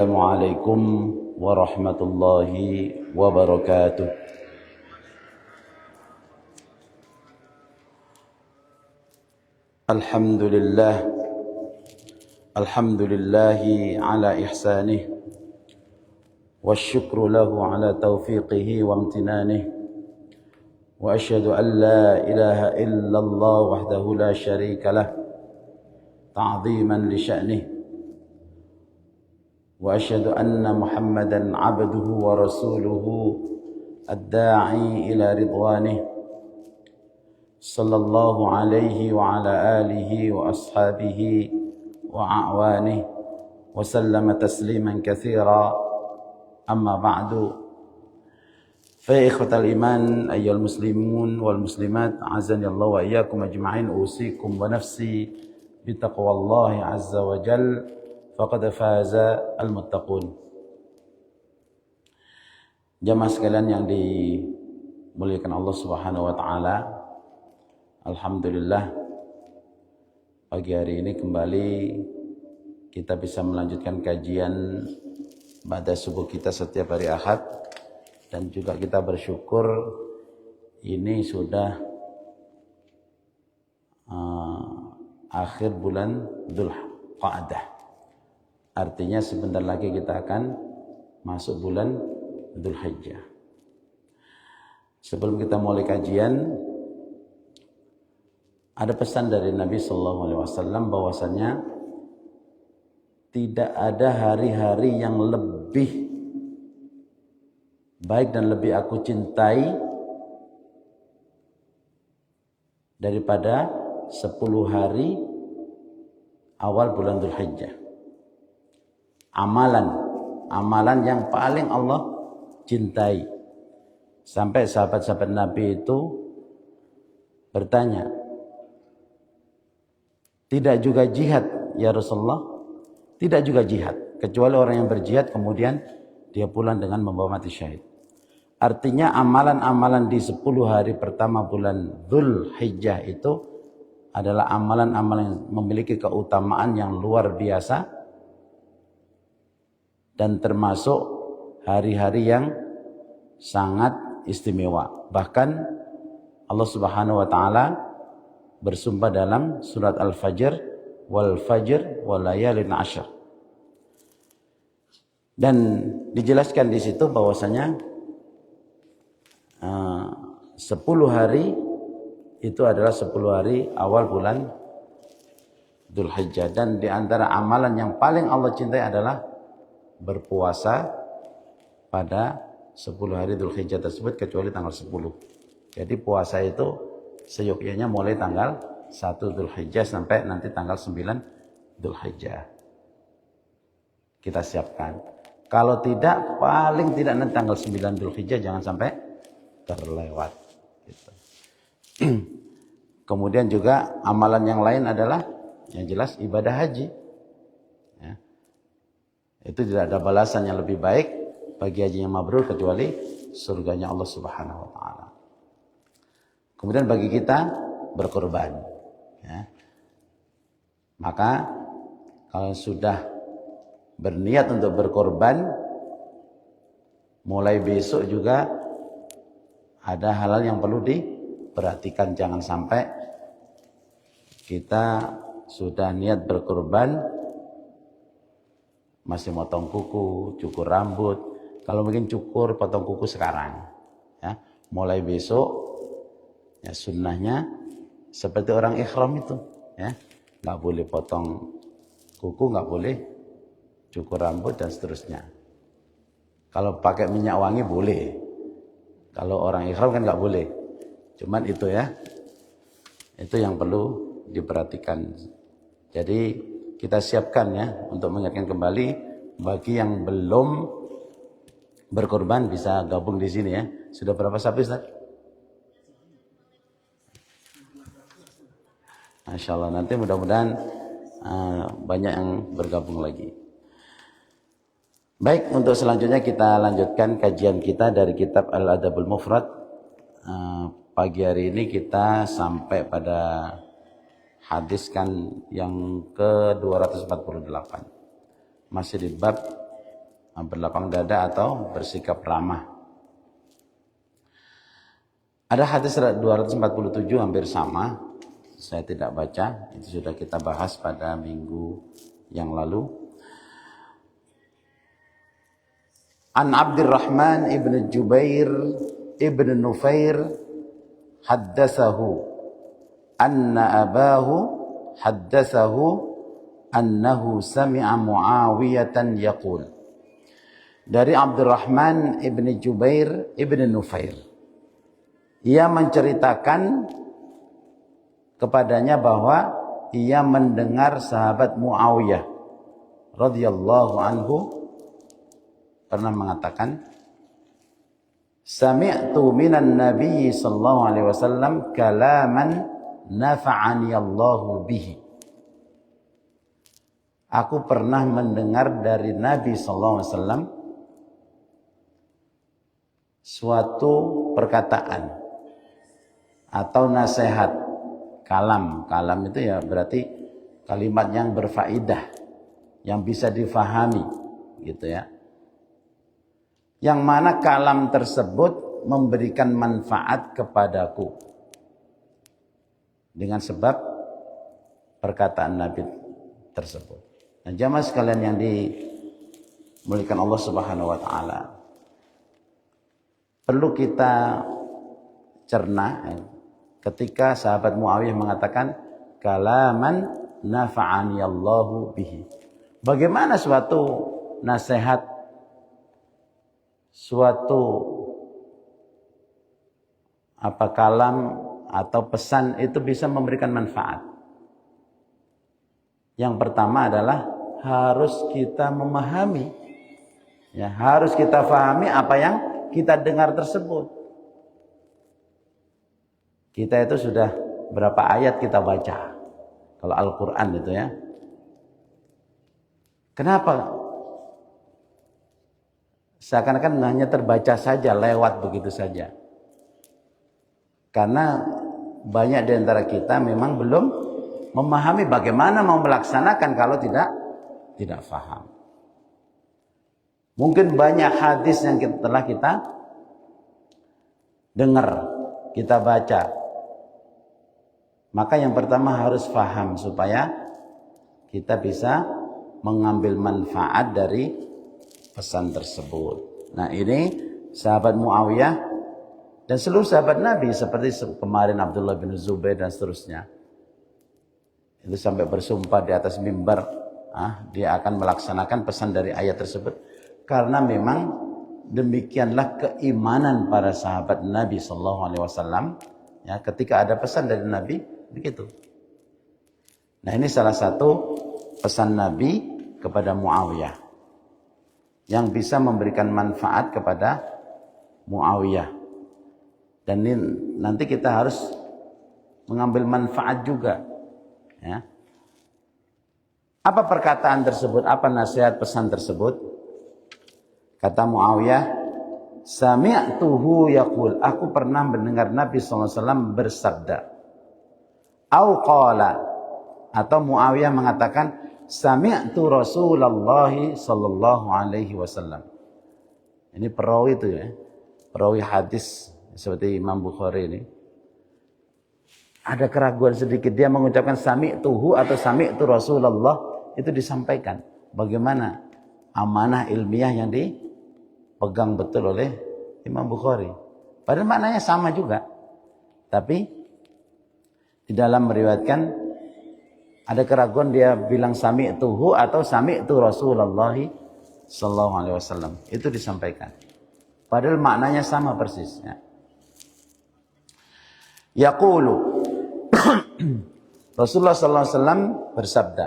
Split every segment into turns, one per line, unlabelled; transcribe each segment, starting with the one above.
Assalamualaikum warahmatullahi wabarakatuh. Alhamdulillah, alhamdulillahi ala ihsanih, wasyukru lahu ala taufiqihi wa amtinanih, wa asyhadu an la ilaha illallah wahdahu la syarika lah, ta'ziman li sya'nih. وأشهد أن محمدًا عبده ورسوله الداعي إلى رضوانه صلى الله عليه وعلى آله وأصحابه وأعوانه وسلم تسليمًا كثيرًا. أما بعد، فيا إخوة الإيمان أيها المسلمون والمسلمات أعزني الله وإياكم أجمعين، أوصيكم ونفسي بتقوى الله عز وجل faqad faza al-muttaqun. Jamaah sekalian yang dimuliakan Allah Subhanahu wa taala, alhamdulillah pagi hari ini kembali kita bisa melanjutkan kajian ba'da subuh kita setiap hari Ahad, dan juga kita bersyukur ini sudah akhir bulan Dzulqa'dah. Artinya sebentar lagi kita akan masuk bulan Dzulhijjah. Sebelum kita mulai kajian, ada pesan dari Nabi SAW bahwasanya tidak ada hari-hari yang lebih baik dan lebih aku cintai daripada 10 hari awal bulan Dzulhijjah. Amalan yang paling Allah cintai. Sampai sahabat-sahabat Nabi itu bertanya, tidak juga jihad ya Rasulullah? Tidak juga jihad, kecuali orang yang berjihad kemudian dia pulang dengan membawa mati syahid. Artinya amalan-amalan di 10 hari pertama bulan Dzulhijjah itu adalah amalan-amalan yang memiliki keutamaan yang luar biasa, dan termasuk hari-hari yang sangat istimewa. Bahkan Allah Subhanahu wa taala bersumpah dalam surat Al-Fajr, wal fajr wal layalin ashr. Dan dijelaskan di situ bahwasanya 10 hari itu adalah 10 hari awal bulan Dzulhijjah, dan di antara amalan yang paling Allah cintai adalah berpuasa pada 10 hari Dzulhijjah tersebut, kecuali tanggal 10. Jadi puasa itu seyogyanya mulai tanggal 1 Dzulhijjah sampai nanti tanggal 9 Dzulhijjah. Kita siapkan. Kalau tidak, paling tidak nanti tanggal 9 Dzulhijjah jangan sampai terlewat. Gitu. Kemudian juga amalan yang lain adalah yang jelas ibadah haji. Itu tidak ada balasan yang lebih baik bagi haji yang mabrur kecuali surganya Allah Subhanahu wa taala. Kemudian bagi kita berkorban, ya. Maka kalau sudah berniat untuk berkorban, mulai besok juga ada hal-hal yang perlu diperhatikan. Jangan sampai kita sudah niat berkorban masih motong kuku, cukur rambut. Kalau mungkin cukur, potong kuku sekarang, ya. Mulai besok, ya sunnahnya seperti orang ikhram itu, ya. Nggak boleh potong kuku, nggak boleh cukur rambut dan seterusnya. Kalau pakai minyak wangi boleh. Kalau orang ikhram kan nggak boleh. Cuman itu ya, itu yang perlu diperhatikan. Jadi kita siapkan ya untuk mengingatkan kembali bagi yang belum berkorban bisa gabung di sini ya. Sudah berapa sapi Ustaz? Masya Allah, nanti mudah-mudahan banyak yang bergabung lagi. Baik, untuk selanjutnya kita lanjutkan kajian kita dari kitab Al-Adabul Mufrad. Pagi hari ini kita sampai pada hadis kan yang ke-248. Masih di bab berlapang dada atau bersikap ramah. Ada hadis 247 hampir sama, saya tidak baca, itu sudah kita bahas pada minggu yang lalu. An Abdurrahman ibn Jubair ibn Nufair haddatsahu anna abahu haddatsahu annahu sami'a Muawiyatan yaqul. Dari Abdurrahman ibn Jubair ibn Nufair, ia menceritakan kepadanya bahwa ia mendengar sahabat Muawiyah radhiyallahu anhu pernah mengatakan, sami'tu minan nabiy sallallahu alaihi wasallam kalaman nafa'ani Allahu bihi. Aku pernah mendengar dari Nabi sallallahu alaihi wasallam suatu perkataan atau nasihat. Kalam itu ya berarti kalimat yang berfaedah, yang bisa difahami gitu ya. Yang mana kalam tersebut memberikan manfaat kepadaku dengan sebab perkataan Nabi tersebut. Nah, jamaah sekalian yang dimuliakan Allah Subhanahu wa taala, perlu kita cerna ketika sahabat Muawiyah mengatakan kalaman nafa'ani Allahu bihi. Bagaimana suatu nasihat, suatu kalam atau pesan itu bisa memberikan manfaat? Yang pertama adalah harus kita memahami, ya, harus kita pahami apa yang kita dengar tersebut. Kita itu sudah berapa ayat kita baca kalau Al-Quran itu ya. Kenapa? Seakan-akan hanya terbaca saja, lewat begitu saja. Karena banyak di antara kita memang belum memahami bagaimana mau melaksanakan kalau tidak faham. Mungkin banyak hadis yang telah kita dengar, kita baca. Maka yang pertama harus faham supaya kita bisa mengambil manfaat dari pesan tersebut. Nah, ini sahabat Muawiyah dan seluruh sahabat Nabi seperti kemarin Abdullah bin Zubair dan seterusnya. Itu sampai bersumpah di atas mimbar, dia akan melaksanakan pesan dari ayat tersebut karena memang demikianlah keimanan para sahabat Nabi sallallahu alaihi wasallam. Ya, ketika ada pesan dari Nabi begitu. Nah, ini salah satu pesan Nabi kepada Muawiyah yang bisa memberikan manfaat kepada Muawiyah. Dan ini nanti kita harus mengambil manfaat juga. Ya. Apa perkataan tersebut? Apa nasihat pesan tersebut? Kata Muawiyah, sami'tuhu yaqul, aku pernah mendengar Nabi SAW bersabda. Au qala, atau Muawiyah mengatakan, sami'tu Rasulullah sallallahu alaihi wasallam. Ini perawi itu ya, perawi hadis seperti Imam Bukhari ini. Ada keraguan sedikit, dia mengucapkan sami'tuhu atau sami'tu Rasulullah, itu disampaikan. Bagaimana amanah ilmiah yang dipegang betul oleh Imam Bukhari. Padahal maknanya sama juga. Tapi di dalam meriwayatkan ada keraguan, dia bilang sami'tuhu atau sami'tu Rasulullah sallallahu alaihi wasallam. Itu disampaikan. Padahal maknanya sama persis ya. Yaqulu Rasulullah sallallahu alaihi wasallam bersabda,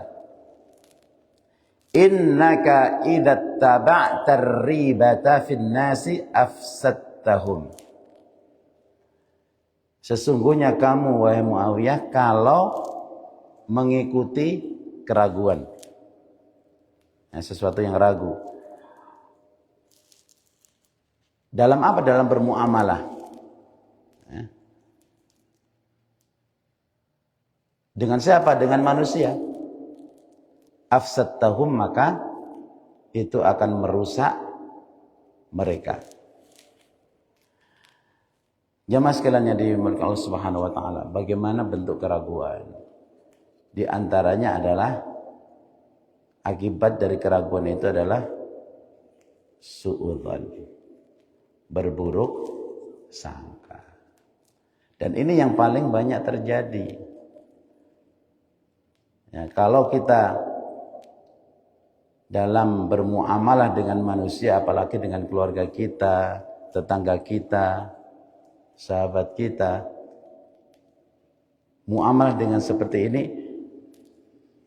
innaka idza taba'ta ribata fin nasi afsadtahum. Sesungguhnya kamu wahai Muawiyah kalau mengikuti keraguan, sesuatu yang ragu. Dalam apa? Dalam bermuamalah. Dengan siapa? Dengan manusia. Afsadtahum, maka itu akan merusak mereka. Jamaah sekalian yang dimuliakan Allah Subhanahu wa taala, bagaimana bentuk keraguan? Di antaranya adalah akibat dari keraguan itu adalah suudzon, berburuk sangka. Dan ini yang paling banyak terjadi. Ya, kalau kita dalam bermuamalah dengan manusia, apalagi dengan keluarga kita, tetangga kita, sahabat kita, muamalah dengan seperti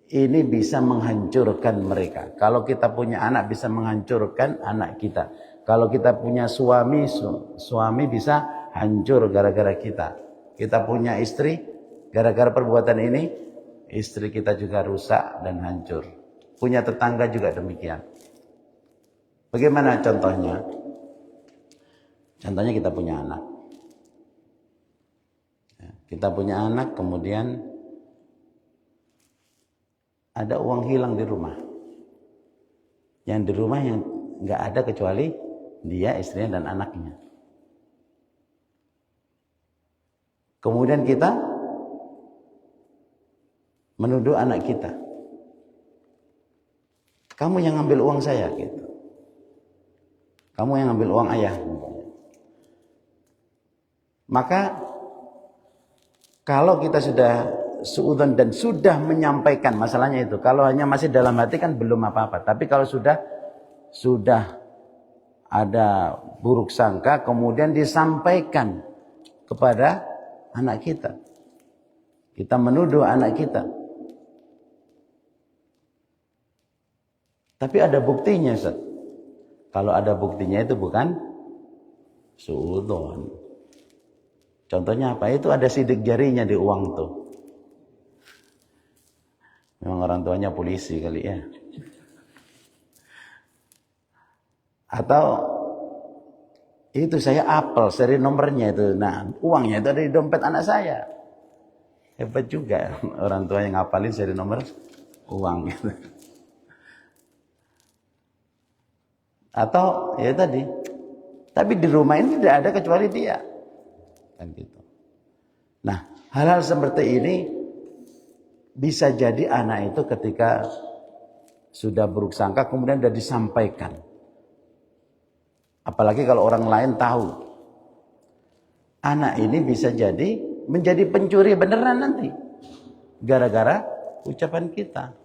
ini bisa menghancurkan mereka. Kalau kita punya anak bisa menghancurkan anak kita. Kalau kita punya suami bisa hancur gara-gara kita. Kita punya istri, gara-gara perbuatan ini, istri kita juga rusak dan hancur. Punya tetangga juga demikian. Bagaimana contohnya? Contohnya kita punya anak. Kita punya anak, kemudian ada uang hilang di rumah. Yang di rumah yang nggak ada kecuali dia, istrinya, dan anaknya. Kemudian kita menuduh anak kita. Kamu yang ngambil uang saya, gitu. Kamu yang ngambil uang ayah. Maka kalau kita sudah suudzon dan sudah menyampaikan masalahnya itu, kalau hanya masih dalam hati kan belum apa-apa. Tapi kalau sudah ada buruk sangka, kemudian disampaikan kepada anak kita, kita menuduh anak kita. Tapi ada buktinya, Ustaz. Kalau ada buktinya itu bukan suudzon. Contohnya apa? Itu ada sidik jarinya di uang tuh. Memang orang tuanya polisi kali ya. Atau itu saya apel seri nomornya itu. Nah, uangnya itu ada di dompet anak saya. Hebat juga orang tua yang ngapalin seri nomor uang gitu. Atau ya tadi, tapi di rumah ini tidak ada kecuali dia. Kan gitu. Nah, hal-hal seperti ini bisa jadi anak itu ketika sudah buruk sangka kemudian sudah disampaikan. Apalagi kalau orang lain tahu. Anak ini bisa jadi menjadi pencuri beneran nanti. Gara-gara ucapan kita.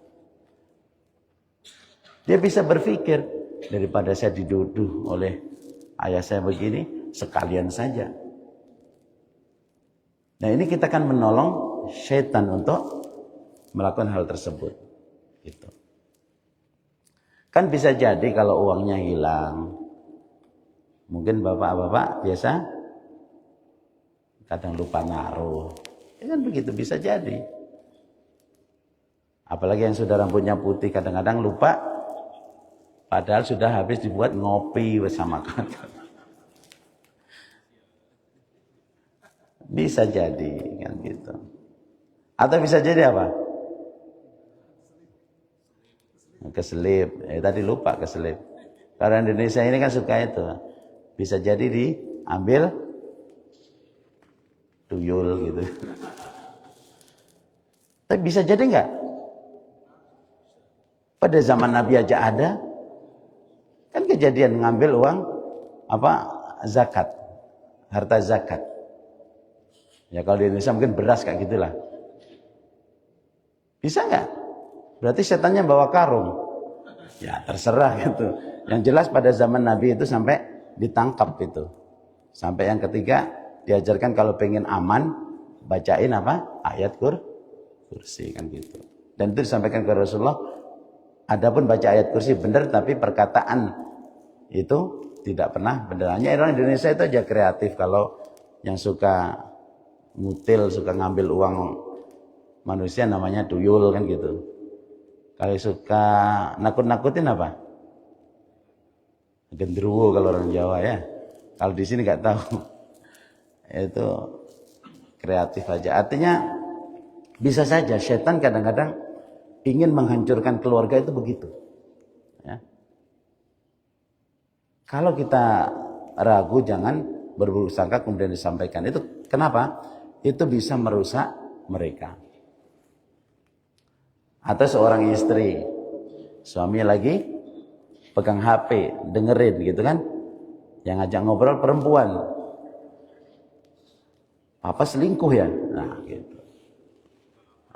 Dia bisa berpikir, daripada saya dituduh oleh ayah saya begini, sekalian saja. Nah, ini kita kan menolong syaitan untuk melakukan hal tersebut. Gitu. Kan bisa jadi kalau uangnya hilang. Mungkin bapak-bapak biasa kadang lupa naruh. Ya kan begitu, bisa jadi. Apalagi yang sudah rambutnya putih kadang-kadang lupa. Padahal sudah habis dibuat ngopi bersama kakak. Bisa jadi kan gitu. Atau bisa jadi apa? Keselip. Tadi lupa keselip. Karena Indonesia ini kan suka itu. Bisa jadi diambil tuyul gitu. Tapi bisa jadi enggak? Pada zaman Nabi aja ada. Kan kejadian ngambil uang zakat, harta zakat. Ya kalau di Indonesia mungkin beras kayak gitulah. Bisa nggak? Berarti setannya bawa karung. Ya terserah gitu. Yang jelas pada zaman Nabi itu sampai ditangkap itu. Sampai yang ketiga diajarkan kalau pengen aman bacain ayat kursi kan gitu. Dan itu disampaikan ke Rasulullah. Adapun baca ayat kursi benar, tapi perkataan itu tidak pernah benar. Hanya orang Indonesia itu aja kreatif. Kalau yang suka ngutil, suka ngambil uang manusia namanya tuyul kan gitu. Kalau suka nakut-nakutin apa? Gendruwo kalau orang Jawa ya. Kalau di sini nggak tahu. Itu kreatif aja. Artinya bisa saja setan kadang-kadang ingin menghancurkan keluarga itu begitu. Ya. Kalau kita ragu, jangan berburuk sangka kemudian disampaikan. Itu kenapa? Itu bisa merusak mereka. Atau seorang istri, suami lagi pegang HP, dengerin gitu kan, yang ngajak ngobrol perempuan, papa selingkuh ya, nah gitu,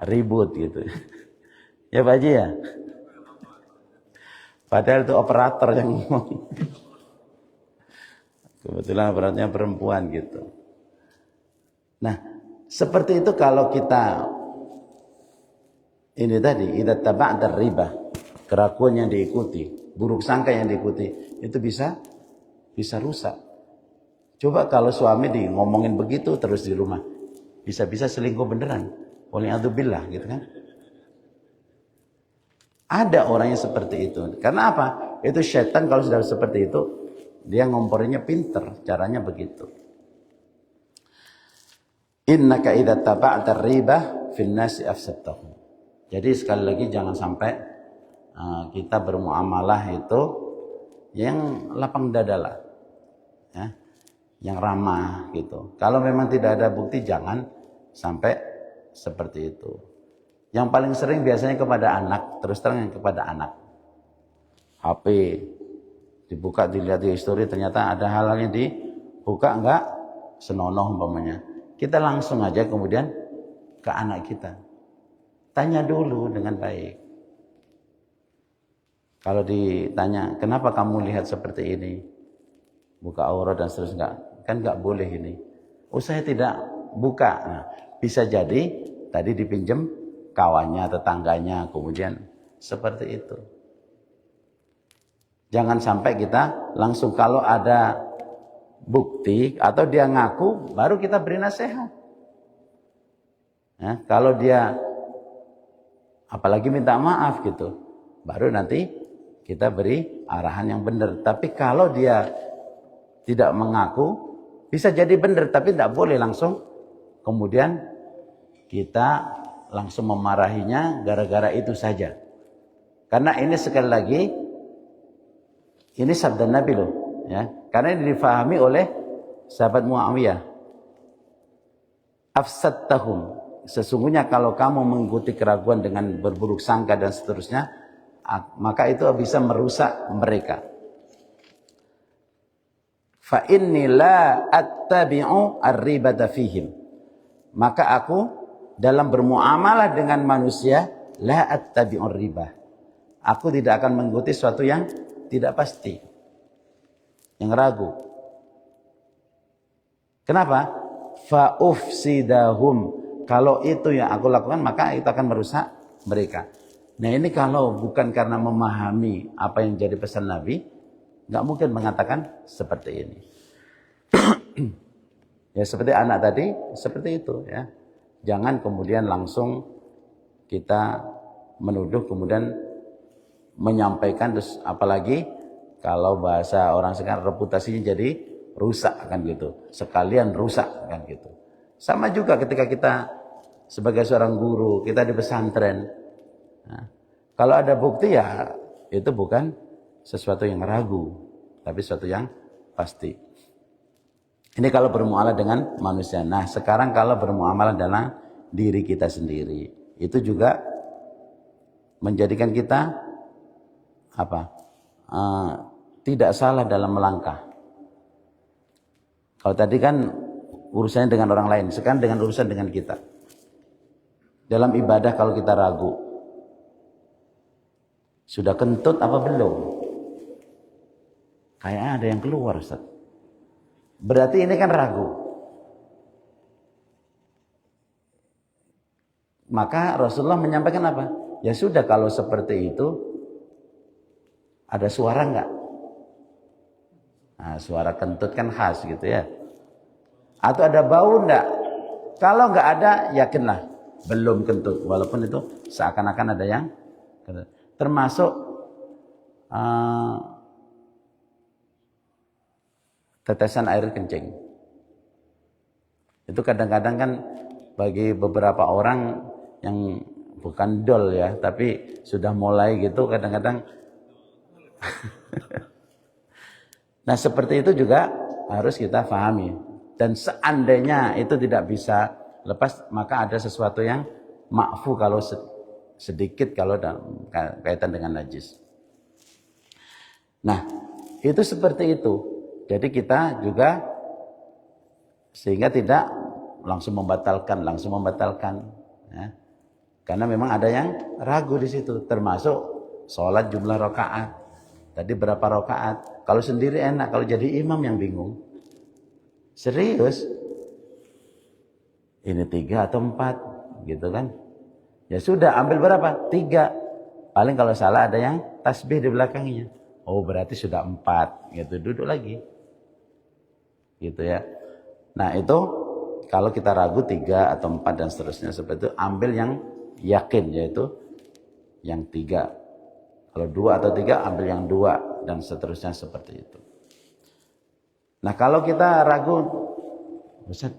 ribut gitu. Ya Pak Haji ya, padahal itu operator yang ngomong. Kebetulan operatornya perempuan gitu. Nah, seperti itu kalau kita ini tadi, idza taba'ta riba, keraguan yang diikuti, buruk sangka yang diikuti, itu bisa rusak. Coba kalau suami di ngomongin begitu terus di rumah, bisa-bisa selingkuh beneran. Waliyadzubillah gitu kan. Ada orang yang seperti itu. Karena apa? Itu setan kalau sudah seperti itu, dia ngomporinnya pinter, caranya begitu. Innaka idza taba'ta riba fin nasi afsadtahum. Jadi sekali lagi jangan sampai kita bermuamalah itu yang lapang dada lah, ya, yang ramah gitu. Kalau memang tidak ada bukti, jangan sampai seperti itu. Yang paling sering biasanya kepada anak, terus terang yang kepada anak. HP dibuka, dilihat di history, ternyata ada hal-hal yang dibuka enggak senonoh umpamanya. Kita langsung aja kemudian ke anak kita. Tanya dulu dengan baik. Kalau ditanya, kenapa kamu lihat seperti ini? Buka aurat dan seterusnya. Kan nggak boleh ini. Oh, saya tidak buka. Nah, bisa jadi tadi dipinjam kawannya, tetangganya, kemudian seperti itu. Jangan sampai kita langsung kalau ada bukti atau dia ngaku, baru kita beri nasihat. Ya, kalau dia apalagi minta maaf gitu, baru nanti kita beri arahan yang benar. Tapi kalau dia tidak mengaku, bisa jadi benar, tapi tidak boleh langsung kemudian kita langsung memarahinya gara-gara itu saja. Karena ini sekali lagi, ini sabda Nabi loh, ya. Karena ini difahami oleh sahabat Muawiyah. Afsadtahum. Sesungguhnya kalau kamu mengikuti keraguan dengan berburuk sangka dan seterusnya, maka itu bisa merusak mereka. Fa inni la attabi'u ar-ribata fihim. Maka aku dalam bermuamalah dengan manusia, la attabi'ur riba. Aku tidak akan mengikuti sesuatu yang tidak pasti, yang ragu. Kenapa? Fa ufsidahum. Kalau itu yang aku lakukan, maka itu akan merusak mereka. Nah, ini kalau bukan karena memahami apa yang jadi pesan Nabi, nggak mungkin mengatakan seperti ini. Ya seperti anak tadi, seperti itu ya. Jangan kemudian langsung kita menuduh kemudian menyampaikan, terus apalagi kalau bahasa orang sekarang reputasinya jadi rusak kan gitu. Sekalian rusak kan gitu. Sama juga ketika kita sebagai seorang guru, kita di pesantren. Nah, kalau ada bukti ya itu bukan sesuatu yang ragu, tapi sesuatu yang pasti. Ini kalau bermuamalah dengan manusia. Nah, sekarang kalau bermuamalah dalam diri kita sendiri, itu juga menjadikan kita tidak salah dalam melangkah. Kalau tadi kan urusannya dengan orang lain, sekarang dengan urusan dengan kita. Dalam ibadah kalau kita ragu, sudah kentut apa belum? Kayaknya ada yang keluar, Ustaz. Berarti ini kan ragu. Maka Rasulullah menyampaikan apa? Ya sudah, kalau seperti itu, ada suara enggak? Nah, suara kentut kan khas gitu ya. Atau ada bau enggak? Kalau enggak ada, yakinlah belum kentut. Walaupun itu seakan-akan ada yang kentut. Termasuk tetesan air kencing. Itu kadang-kadang kan bagi beberapa orang yang bukan dol ya, tapi sudah mulai gitu kadang-kadang Nah seperti itu juga harus kita pahami. Dan seandainya itu tidak bisa lepas, maka ada sesuatu yang ma'fu kalau sedikit kalau dalam kaitan dengan najis. Nah itu seperti itu. Jadi kita juga sehingga tidak langsung membatalkan. Ya. Karena memang ada yang ragu di situ, termasuk sholat jumlah rakaat. Tadi berapa rakaat? Kalau sendiri enak, kalau jadi imam yang bingung. Serius? Ini 3 atau 4, gitu kan? Ya sudah, ambil berapa? 3. Paling kalau salah ada yang tasbih di belakangnya. Oh berarti sudah 4, gitu. Duduk lagi, gitu ya. Nah itu kalau kita ragu 3 atau 4 dan seterusnya seperti itu, ambil yang yakin, yaitu yang 3. Kalau 2 atau 3 ambil yang 2 dan seterusnya seperti itu. Nah kalau kita ragu, Ustaz,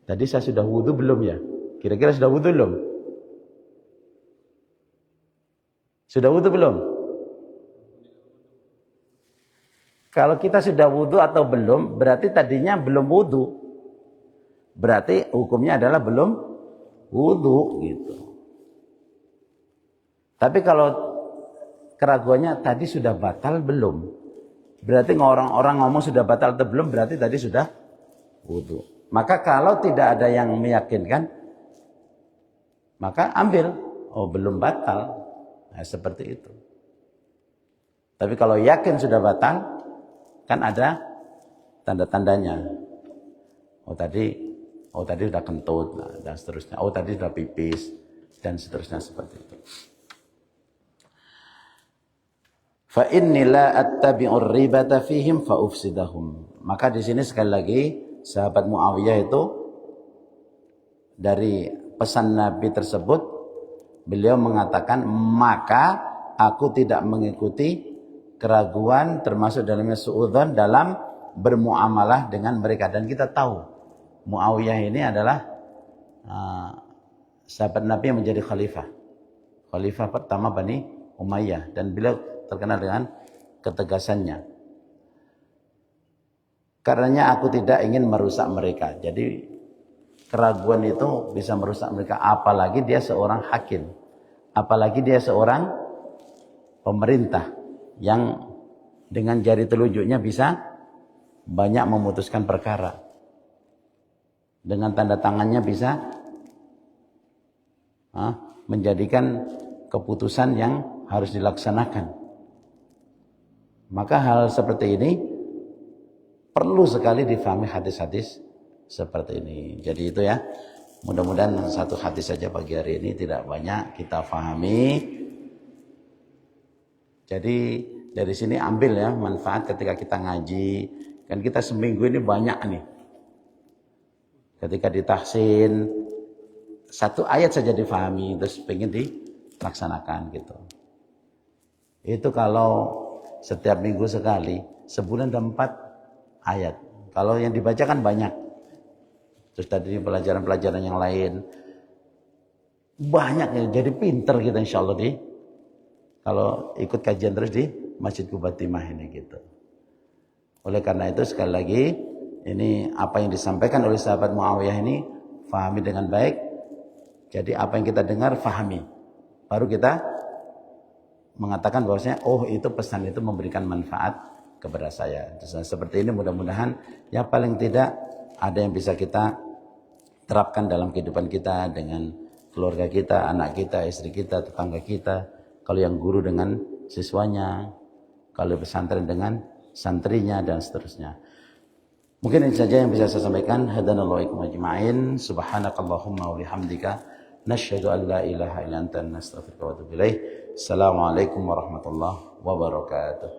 tadi saya sudah wudu belum ya? Kira-kira sudah wudu belum? Sudah wudu belum? Kalau kita sudah wudu atau belum, berarti tadinya belum wudu. Berarti hukumnya adalah belum wudu gitu. Tapi kalau keraguannya tadi sudah batal belum, berarti orang-orang ngomong sudah batal atau belum, berarti tadi sudah wudu. Maka kalau tidak ada yang meyakinkan, maka ambil, oh belum batal. Nah, seperti itu. Tapi kalau yakin sudah batal, kan ada tanda-tandanya. Oh tadi sudah kentut, nah, dan seterusnya. Oh tadi sudah pipis, dan seterusnya seperti itu. Fa inni la attabi'ur ribata fihim fa ufsidahum. Maka di sini sekali lagi sahabat Muawiyah itu dari pesan Nabi tersebut beliau mengatakan, maka aku tidak mengikuti keraguan termasuk dalamnya suudzon dalam bermuamalah dengan mereka. Dan kita tahu Muawiyah ini adalah sahabat Nabi yang menjadi khalifah pertama Bani Umayyah, dan beliau terkenal dengan ketegasannya. Karenanya aku tidak ingin merusak mereka. Jadi keraguan itu bisa merusak mereka, apalagi dia seorang hakim, apalagi dia seorang pemerintah yang dengan jari telunjuknya bisa banyak memutuskan perkara. Dengan tanda tangannya bisa menjadikan keputusan yang harus dilaksanakan. Maka hal seperti ini perlu sekali difahami hadis-hadis seperti ini. Jadi itu ya, mudah-mudahan satu hadis saja pagi hari ini, tidak banyak kita fahami. Jadi dari sini ambil ya manfaat ketika kita ngaji. Kan kita seminggu ini banyak nih. Ketika ditahsin, satu ayat saja difahami, terus pengen dilaksanakan gitu. Itu kalau setiap minggu sekali, sebulan ada 4 ayat. Kalau yang dibaca kan banyak. Terus tadi pelajaran-pelajaran yang lain banyak ya, jadi pinter kita insya Allah kalau ikut kajian terus di Masjid Qubatimah ini gitu. Oleh karena itu sekali lagi, ini apa yang disampaikan oleh sahabat Muawiyah ini fahami dengan baik. Jadi apa yang kita dengar fahami, baru kita mengatakan bahwasanya oh itu pesan itu memberikan manfaat kepada saya. Seperti ini mudah-mudahan ya paling tidak ada yang bisa kita terapkan dalam kehidupan kita dengan keluarga kita, anak kita, istri kita, tetangga kita. Kalau yang guru dengan siswanya, kalau pesantren dengan santrinya dan seterusnya. Mungkin ini saja yang bisa saya sampaikan. Hadanallahu ikum ajma'in. Subhanakallahumma wa bihamdika nasyhadu an la ilaha illa anta nastaghfiruka wa atubu ilaik. Assalamualaikum warahmatullahi wabarakatuh.